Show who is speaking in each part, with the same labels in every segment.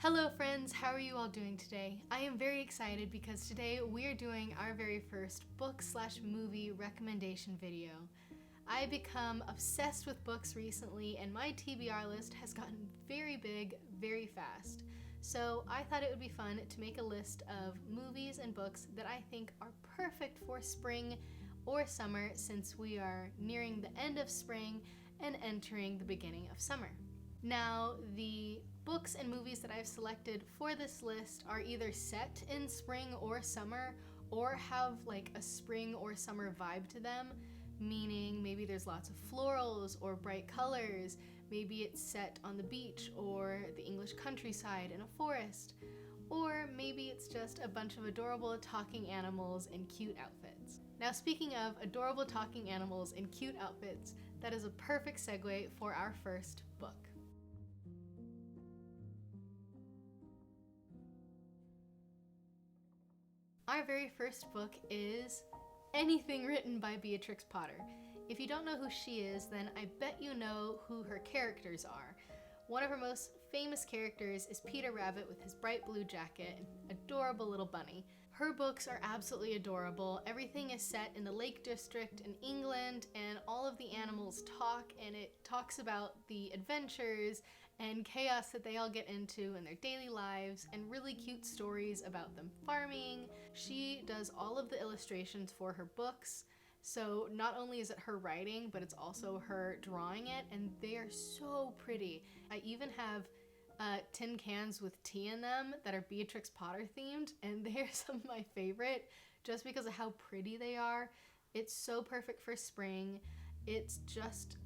Speaker 1: Hello friends, how are you all doing today? I am very excited because today we are doing our very first book/movie recommendation video. I become obsessed with books recently and my TBR list has gotten very big very fast. So I thought it would be fun to make a list of movies and books that I think are perfect for spring or summer since we are nearing the end of spring and entering the beginning of summer. Now, the books and movies that I've selected for this list are either set in spring or summer or have like a spring or summer vibe to them, meaning maybe there's lots of florals or bright colors, maybe it's set on the beach or the English countryside in a forest, or maybe it's just a bunch of adorable talking animals in cute outfits. Now, speaking of adorable talking animals in cute outfits, that is a perfect segue for our first book. Our very first book is anything written by Beatrix Potter. If you don't know who she is, then I bet you know who her characters are. One of her most famous characters is Peter Rabbit with his bright blue jacket and adorable little bunny. Her books are absolutely adorable. Everything is set in the Lake District in England and all of the animals talk, and it talks about the adventures and chaos that they all get into in their daily lives and really cute stories about them farming. She does all of the illustrations for her books. So not only is it her writing, but it's also her drawing it, and they are so pretty. I even have tin cans with tea in them that are Beatrix Potter themed, and they're some of my favorite just because of how pretty they are. It's so perfect for spring. It's just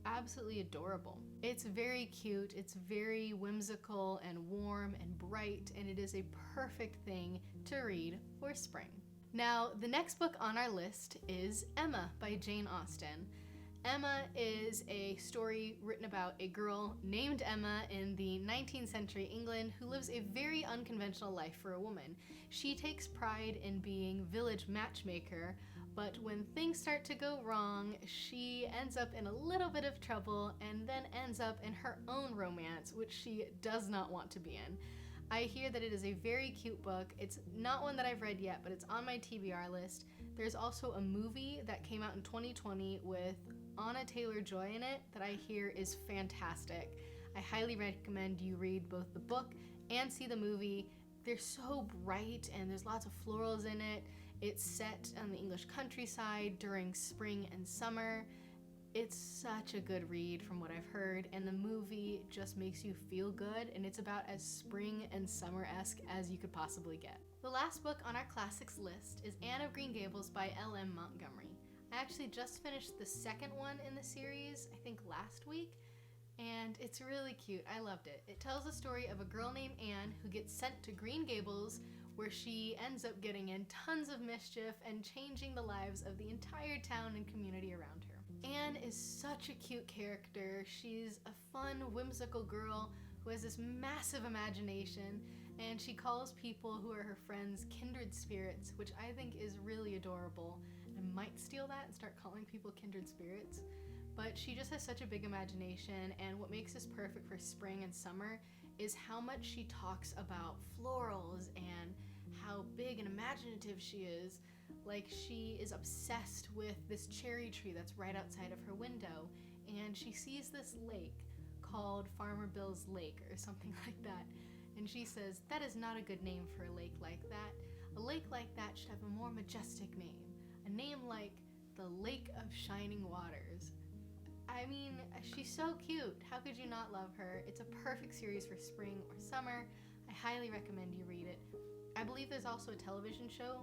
Speaker 1: absolutely adorable. It's very cute, it's very whimsical and warm and bright, and it is a perfect thing to read for spring. Now, the next book on our list is Emma by Jane Austen. Emma is a story written about a girl named Emma in the 19th century England who lives a very unconventional life for a woman. She takes pride in being village matchmaker, but when things start to go wrong, she ends up in a little bit of trouble and then ends up in her own romance, which she does not want to be in. I hear that it is a very cute book. It's not one that I've read yet, but it's on my TBR list. There's also a movie that came out in 2020 with Anna Taylor-Joy in it that I hear is fantastic. I highly recommend you read both the book and see the movie. They're so bright and there's lots of florals in it. It's set on the English countryside during spring and summer. It's such a good read from what I've heard, and the movie just makes you feel good, and it's about as spring and summer-esque as you could possibly get. The last book on our classics list is Anne of Green Gables by L.M. Montgomery. I actually just finished the second one in the series, I think last week, and it's really cute. I loved it. It tells the story of a girl named Anne who gets sent to Green Gables, where she ends up getting in tons of mischief and changing the lives of the entire town and community around her. Anne is such a cute character. She's a fun, whimsical girl who has this massive imagination, and she calls people who are her friends kindred spirits, which I think is really adorable. I might steal that and start calling people kindred spirits. But she just has such a big imagination, and what makes this perfect for spring and summer is how much she talks about florals and how big and imaginative she is. Like, she is obsessed with this cherry tree that's right outside of her window, and she sees this lake called Farmer Bill's Lake or something like that, and she says, that is not a good name for a lake like that. A lake like that should have a more majestic name, a name like the Lake of Shining Waters. I mean, she's so cute. How could you not love her? It's a perfect series for spring or summer. I highly recommend you read it. I believe there's also a television show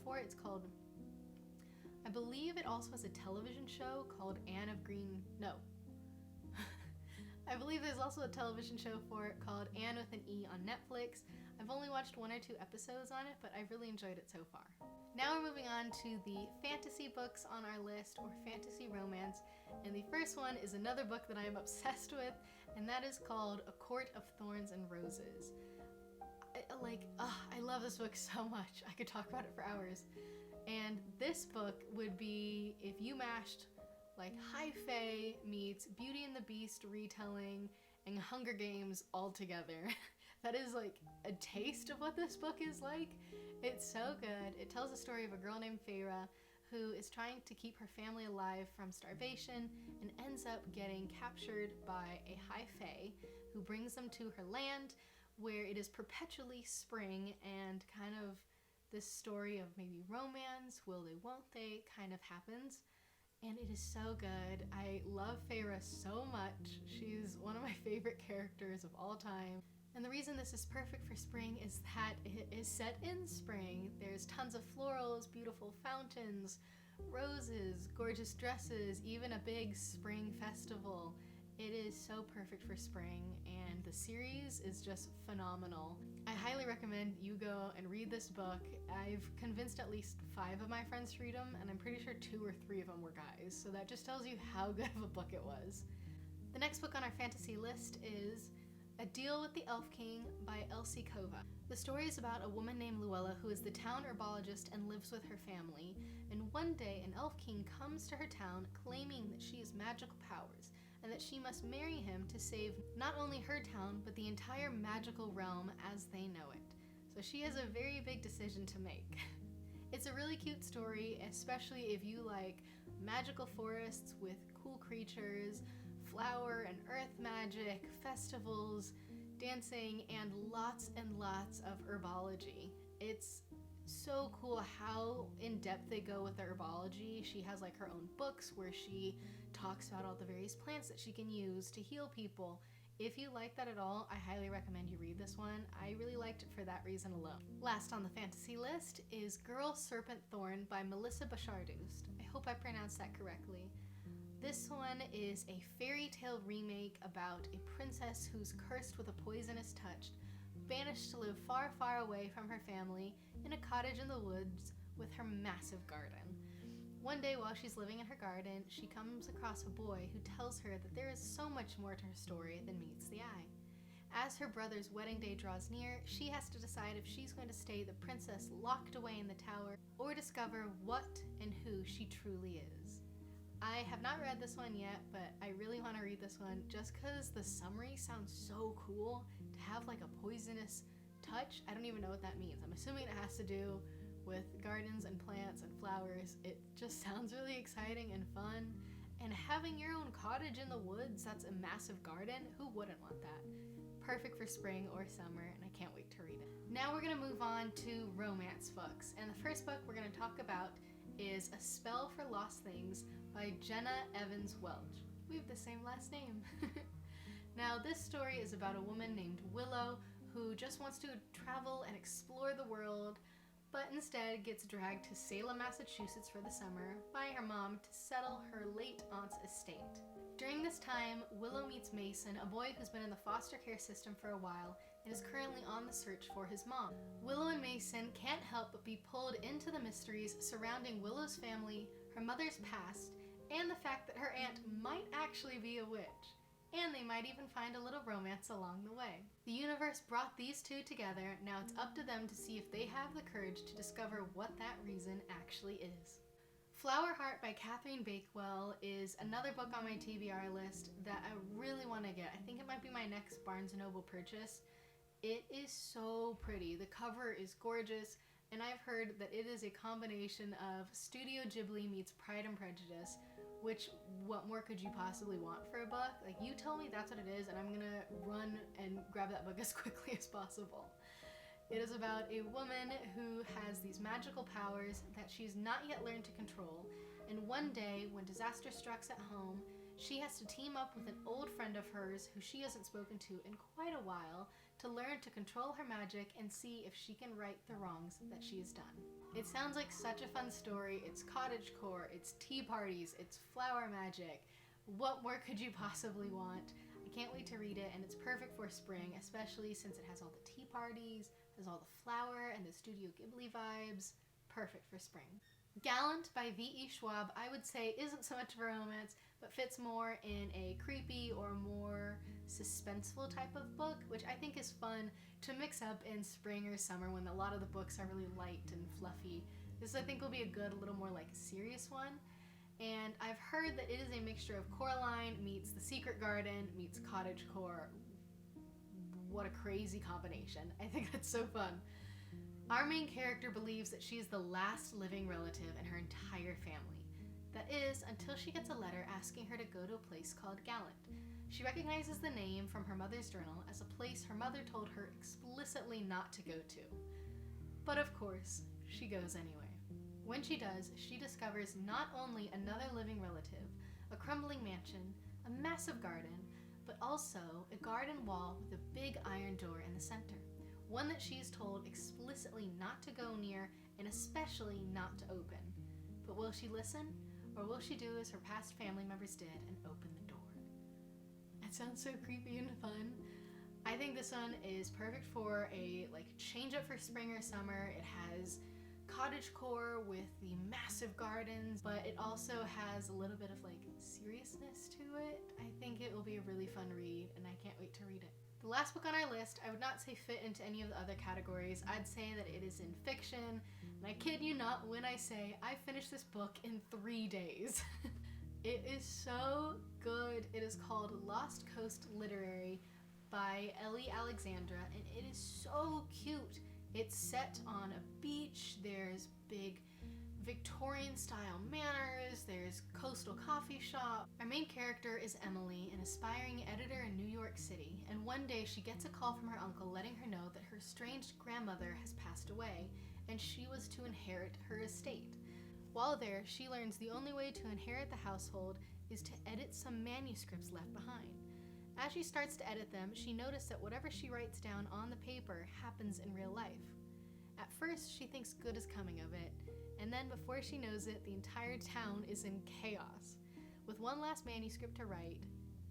Speaker 1: for it. It's called, I believe it also has a television show called Anne of Green, no. I believe there's also a television show for it called Anne with an E on Netflix. I've only watched 1 or 2 episodes on it, but I've really enjoyed it so far. Now we're moving on to the fantasy books on our list, or fantasy romance, and the first one is another book that I am obsessed with, and that is called A Court of Thorns and Roses. I love this book so much. I could talk about it for hours. And this book would be if you mashed like High Fae meets Beauty and the Beast retelling and Hunger Games all together. that is like a taste of what this book is like. It's so good. It tells the story of a girl named Feyre who is trying to keep her family alive from starvation and ends up getting captured by a high fae who brings them to her land where it is perpetually spring, and kind of this story of maybe romance, will they, won't they, kind of happens. And it is so good. I love Feyre so much. She's one of my favorite characters of all time. And the reason this is perfect for spring is that it is set in spring. There's tons of florals, beautiful fountains, roses, gorgeous dresses, even a big spring festival. It is so perfect for spring, and the series is just phenomenal. I highly recommend you go and read this book. I've convinced at least 5 of my friends to read them, and I'm pretty sure 2 or 3 of them were guys, so that just tells you how good of a book it was. The next book on our fantasy list is A Deal with the Elf King by Elsie Kova. The story is about a woman named Luella who is the town herbologist and lives with her family, and one day an elf king comes to her town claiming that she has magical powers and that she must marry him to save not only her town but the entire magical realm as they know it. So she has a very big decision to make. It's a really cute story, especially if you like magical forests with cool creatures, flower and earth magic, festivals, dancing, and lots of herbology. It's so cool how in depth they go with the herbology. She has like her own books where she talks about all the various plants that she can use to heal people. If you like that at all, I highly recommend you read this one. I really liked it for that reason alone. Last on the fantasy list is Girl, Serpent, Thorn by Melissa Bashardust. I hope I pronounced that correctly. This one is a fairy tale remake about a princess who's cursed with a poisonous touch, banished to live far, far away from her family in a cottage in the woods with her massive garden. One day while she's living in her garden, she comes across a boy who tells her that there is so much more to her story than meets the eye. As her brother's wedding day draws near, she has to decide if she's going to stay the princess locked away in the tower or discover what and who she truly is. I have not read this one yet, but I really want to read this one just because the summary sounds so cool. To have like a poisonous touch, I don't even know what that means. I'm assuming it has to do with gardens and plants and flowers. It just sounds really exciting and fun. And having your own cottage in the woods that's a massive garden, who wouldn't want that? Perfect for spring or summer, and I can't wait to read it. Now we're going to move on to romance books. And the first book we're going to talk about is A Spell for Lost Things by Jenna Evans Welch. We have the same last name. Now this story is about a woman named Willow who just wants to travel and explore the world, but instead gets dragged to Salem, Massachusetts for the summer by her mom to settle her late aunt's estate. During this time, Willow meets Mason, a boy who's been in the foster care system for a while and is currently on the search for his mom. Willow and Mason can't help but be pulled into the mysteries surrounding Willow's family, her mother's past, and the fact that her aunt might actually be a witch. And they might even find a little romance along the way. The universe brought these two together. Now it's up to them to see if they have the courage to discover what that reason actually is. Flower Heart by Catherine Bakewell is another book on my TBR list that I really want to get. I think it might be my next Barnes & Noble purchase. It is so pretty. The cover is gorgeous, and I've heard that it is a combination of Studio Ghibli meets Pride and Prejudice, which, what more could you possibly want for a book? Like, you tell me that's what it is, and I'm gonna run and grab that book as quickly as possible. It is about a woman who has these magical powers that she's not yet learned to control, and one day, when disaster strikes at home, she has to team up with an old friend of hers who she hasn't spoken to in quite a while to learn to control her magic and see if she can right the wrongs that she has done. It sounds like such a fun story. It's cottagecore, it's tea parties, it's flower magic. What more could you possibly want? I can't wait to read it, and it's perfect for spring, especially since it has all the tea parties, has all the flower and the Studio Ghibli vibes. Perfect for spring. Gallant by V.E. Schwab, I would say isn't so much of a romance, but fits more in a creepy or more suspenseful type of book, which I think is fun to mix up in spring or summer when a lot of the books are really light and fluffy. This I think will be a good, a little more like serious one. And I've heard that it is a mixture of Coraline meets The Secret Garden meets cottagecore. what a crazy combination. I think that's so fun. Our main character believes that she is the last living relative in her entire family. That is, until she gets a letter asking her to go to a place called Gallant. She recognizes the name from her mother's journal as a place her mother told her explicitly not to go to. But of course, she goes anyway. When she does, she discovers not only another living relative, a crumbling mansion, a massive garden, but also a garden wall with a big iron door in the center. One that she is told explicitly not to go near and especially not to open. But will she listen? Or will she do as her past family members did and open the door? That sounds so creepy and fun. I think this one is perfect for a change up for spring or summer. It has cottagecore with the massive gardens, but it also has a little bit of seriousness to it. I think it will be a really fun read, and I can't wait to read it. The last book on our list, I would not say fit into any of the other categories. I'd say that it is in fiction, and I kid you not when I say I finished this book in 3 days. It is so good. It is called Lost Coast Literary by Ellie Alexandra, and it is so cute. It's set on a beach. There's big Victorian style manners. There's coastal coffee shop. Our main character is Emily, an aspiring editor in New York City, and one day she gets a call from her uncle letting her know that her estranged grandmother has passed away and she was to inherit her estate. While there, she learns the only way to inherit the household is to edit some manuscripts left behind. As she starts to edit them, she noticed that whatever she writes down on the paper happens in real life. At first, she thinks good is coming of it, and then before she knows it, the entire town is in chaos. With one last manuscript to write,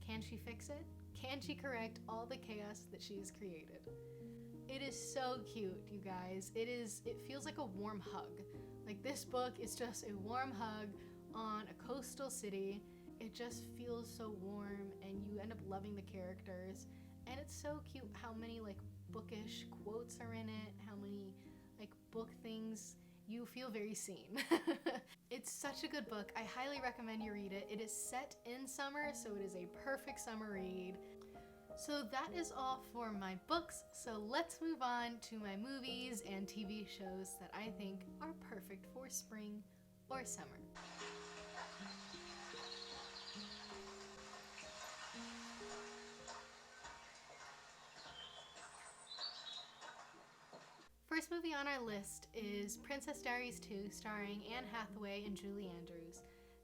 Speaker 1: can she fix it? Can she correct all the chaos that she has created? It is so cute, you guys. It feels like a warm hug. This book is just a warm hug on a coastal city. It just feels so warm, and you end up loving the characters. And it's so cute how many bookish quotes are in it, how many book things. You feel very seen. It's such a good book. I highly recommend you read it. It is set in summer, so it is a perfect summer read. So that is all for my books, so let's move on to my movies and TV shows that I think are perfect for spring or summer. First movie on our list is Princess Diaries 2, starring Anne Hathaway and Julie Andrews.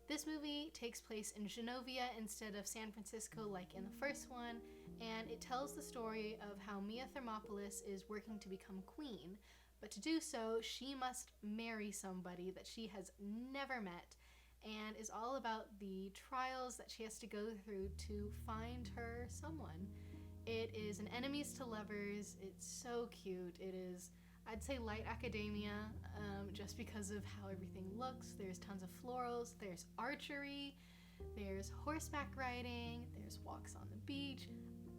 Speaker 1: This movie takes place in Genovia instead of San Francisco like in the first one, and it tells the story of how Mia Thermopolis is working to become queen, but to do so, she must marry somebody that she has never met, and is all about the trials that she has to go through to find her someone. It is an enemies to lovers. It's so cute. It is, I'd say, light academia, just because of how everything looks. There's tons of florals, there's archery, there's horseback riding, there's walks on the beach.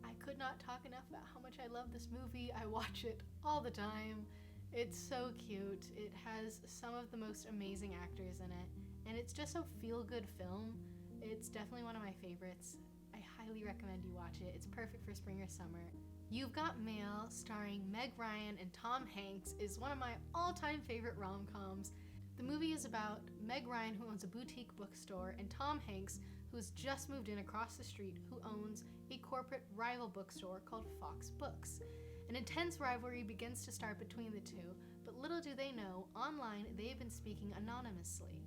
Speaker 1: I could not talk enough about how much I love this movie. I watch it all the time. It's so cute. It has some of the most amazing actors in it, and it's just a feel-good film. It's definitely one of my favorites. I highly recommend you watch it. It's perfect for spring or summer. You've Got Mail, starring Meg Ryan and Tom Hanks, is one of my all-time favorite rom-coms. The movie is about Meg Ryan, who owns a boutique bookstore, and Tom Hanks, who has just moved in across the street, who owns a corporate rival bookstore called Fox Books. An intense rivalry begins to start between the two, but little do they know, online they've been speaking anonymously.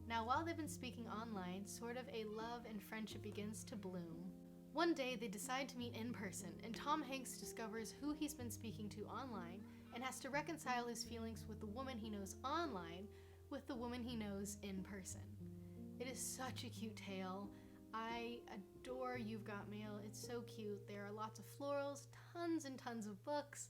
Speaker 1: Now, while they've been speaking online, sort of a love and friendship begins to bloom. One day, they decide to meet in person, and Tom Hanks discovers who he's been speaking to online and has to reconcile his feelings with the woman he knows online with the woman he knows in person. It is such a cute tale. I adore You've Got Mail. It's so cute. There are lots of florals, tons and tons of books,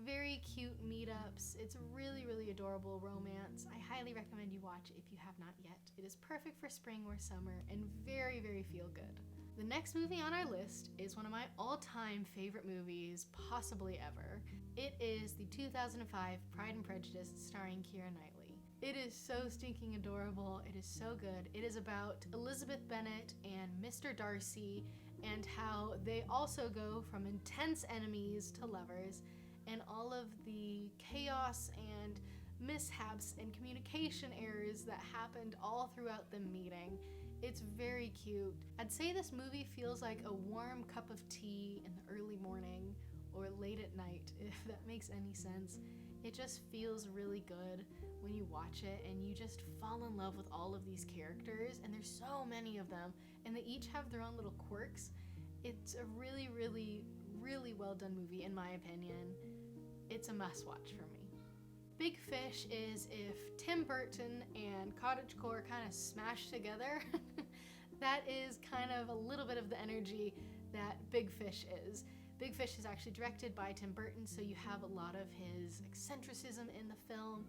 Speaker 1: very cute meetups. It's a really, really adorable romance. I highly recommend you watch it if you have not yet. It is perfect for spring or summer and very, very feel good. The next movie on our list is one of my all-time favorite movies, possibly ever. It is the 2005 Pride and Prejudice starring Keira Knightley. It is so stinking adorable. It is so good. It is about Elizabeth Bennet and Mr. Darcy and how they also go from intense enemies to lovers, and all of the chaos and mishaps and communication errors that happened all throughout the meeting. It's very cute. I'd say this movie feels like a warm cup of tea in the early morning or late at night, if that makes any sense. It just feels really good when you watch it, and you just fall in love with all of these characters, and there's so many of them, and they each have their own little quirks. It's a really, really, really well done movie in my opinion. It's a must watch for me. Big Fish is if Tim Burton and cottagecore kind of smashed together. That is kind of a little bit of the energy that Big Fish is. Big Fish is actually directed by Tim Burton, so you have a lot of his eccentricism in the film,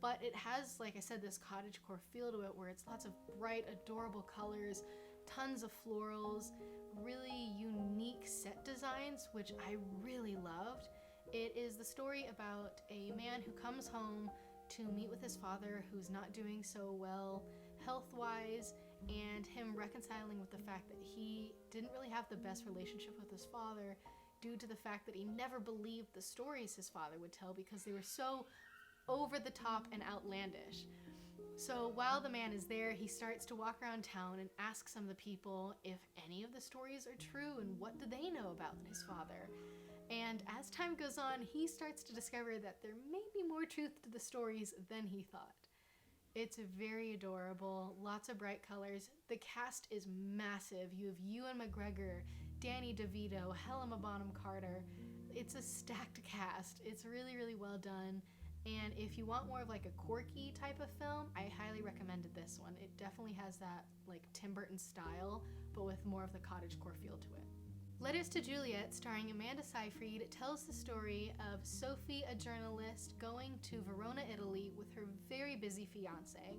Speaker 1: but it has, like I said, this cottagecore feel to it where it's lots of bright, adorable colors, tons of florals, really unique set designs, which I really loved. It is the story about a man who comes home to meet with his father who's not doing so well health-wise, and him reconciling with the fact that he didn't really have the best relationship with his father due to the fact that he never believed the stories his father would tell because they were so over the top and outlandish. So while the man is there, he starts to walk around town and ask some of the people if any of the stories are true and what do they know about his father. And as time goes on, he starts to discover that there may be more truth to the stories than he thought. It's very adorable, lots of bright colors. The cast is massive. You have Ewan McGregor, Danny DeVito, Helena Bonham Carter. It's a stacked cast. It's really, really well done. And if you want more of like a quirky type of film, I highly recommended this one. It definitely has that like Tim Burton style, but with more of the cottagecore feel to it. Letters to Juliet, starring Amanda Seyfried, tells the story of Sophie, a journalist, going to Verona, Italy with her very busy fiancé.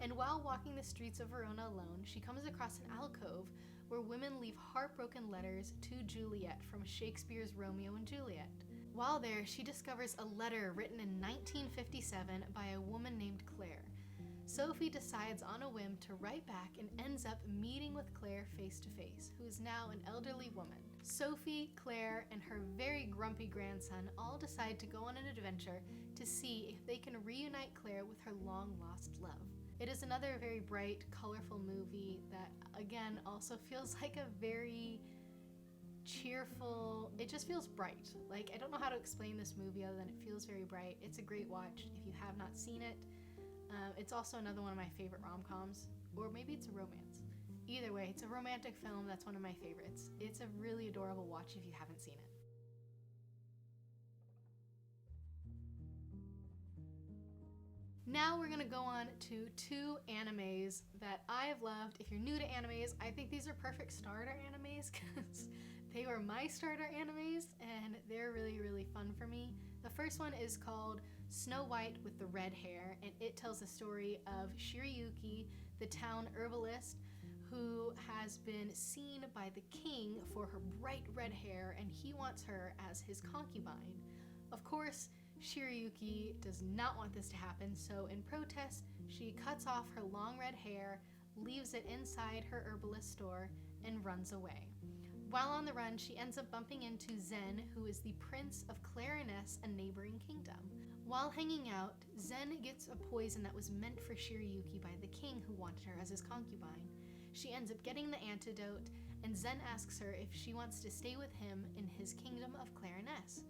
Speaker 1: And while walking the streets of Verona alone, she comes across an alcove where women leave heartbroken letters to Juliet from Shakespeare's Romeo and Juliet. While there, she discovers a letter written in 1957 by a woman named Claire. Sophie decides on a whim to write back and ends up meeting with Claire face to face, who is now an elderly woman. Sophie, Claire, and her very grumpy grandson all decide to go on an adventure to see if they can reunite Claire with her long-lost love. It is another very bright, colorful movie that, again, also feels like a very cheerful, it just feels bright. Like, I don't know how to explain this movie other than it feels very bright. It's a great watch if you have not seen it. It's also another one of my favorite rom-coms, or maybe it's a romance. Either way, it's a romantic film that's one of my favorites. It's a really adorable watch if you haven't seen it. Now we're gonna go on to two animes that I have loved. If you're new to animes, I think these are perfect starter animes because they were my starter animes and they're really, really fun for me. The first one is called Snow White with the Red Hair, and it tells the story of Shirayuki, the town herbalist, who has been seen by the king for her bright red hair, and he wants her as his concubine. Of course, Shirayuki does not want this to happen, so in protest, she cuts off her long red hair, leaves it inside her herbalist store, and runs away. While on the run, she ends up bumping into Zen, who is the prince of Clariness, a neighboring kingdom. While hanging out, Zen gets a poison that was meant for Shirayuki by the king who wanted her as his concubine. She ends up getting the antidote, and Zen asks her if she wants to stay with him in his kingdom of Clariness.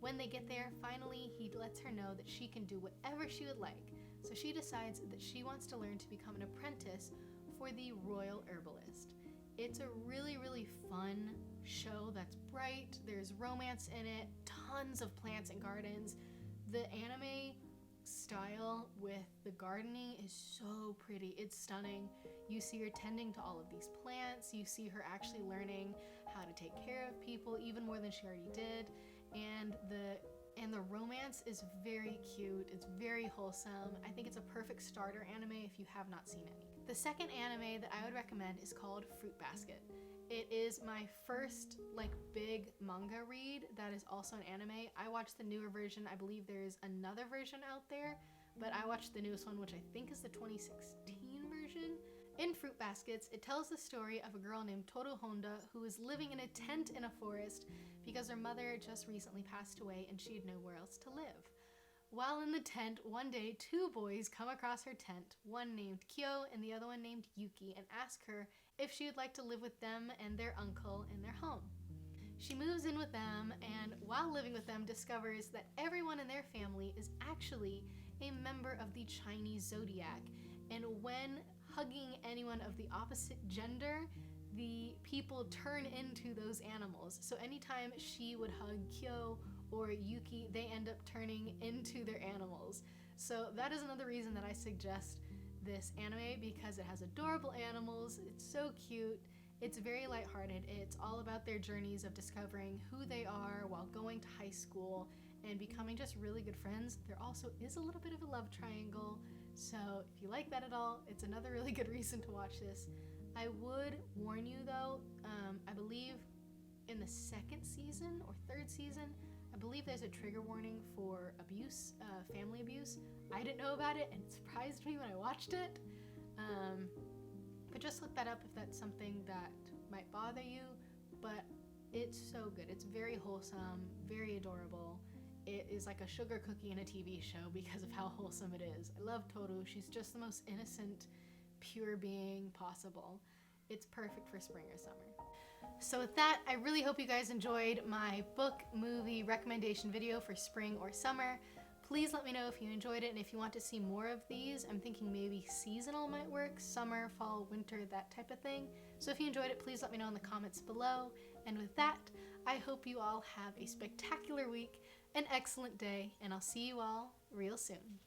Speaker 1: When they get there, finally, he lets her know that she can do whatever she would like, so she decides that she wants to learn to become an apprentice for the royal herbalist. It's a really, really fun show that's bright, there's romance in it, tons of plants and gardens. The anime style with the gardening is so pretty, it's stunning. You see her tending to all of these plants, you see her actually learning how to take care of people even more than she already did, and the romance is very cute, it's very wholesome. I think it's a perfect starter anime if you have not seen it. The second anime that I would recommend is called Fruit Basket. It is my first big manga read that is also an anime. I watched the newer version. I believe there's another version out there, but I watched the newest one, which I think is the 2016 version. In Fruit Baskets, it tells the story of a girl named Toru Honda who is living in a tent in a forest because her mother just recently passed away and she had nowhere else to live. While in the tent, one day, two boys come across her tent, one named Kyo and the other one named Yuki, and ask her if she would like to live with them and their uncle in their home. She moves in with them, and while living with them, discovers that everyone in their family is actually a member of the Chinese zodiac, and when hugging anyone of the opposite gender, the people turn into those animals. So anytime she would hug Kyo or Yuki, they end up turning into their animals. So that is another reason that I suggest this anime, because it has adorable animals, it's so cute, it's very lighthearted, it's all about their journeys of discovering who they are while going to high school and becoming just really good friends. There also is a little bit of a love triangle, so if you like that at all, it's another really good reason to watch this. I would warn you though, I believe in the second season or third season, I believe there's a trigger warning for abuse, family abuse. I didn't know about it and it surprised me when I watched it. But just look that up if that's something that might bother you. But it's so good. It's very wholesome, very adorable. It is like a sugar cookie in a TV show because of how wholesome it is. I love Toru. She's just the most innocent, pure being possible. It's perfect for spring or summer. So with that, I really hope you guys enjoyed my book movie recommendation video for spring or summer. Please let me know if you enjoyed it and if you want to see more of these. I'm thinking maybe seasonal might work, summer, fall, winter, that type of thing. So if you enjoyed it, please let me know in the comments below. And with that, I hope you all have a spectacular week, an excellent day, and I'll see you all real soon.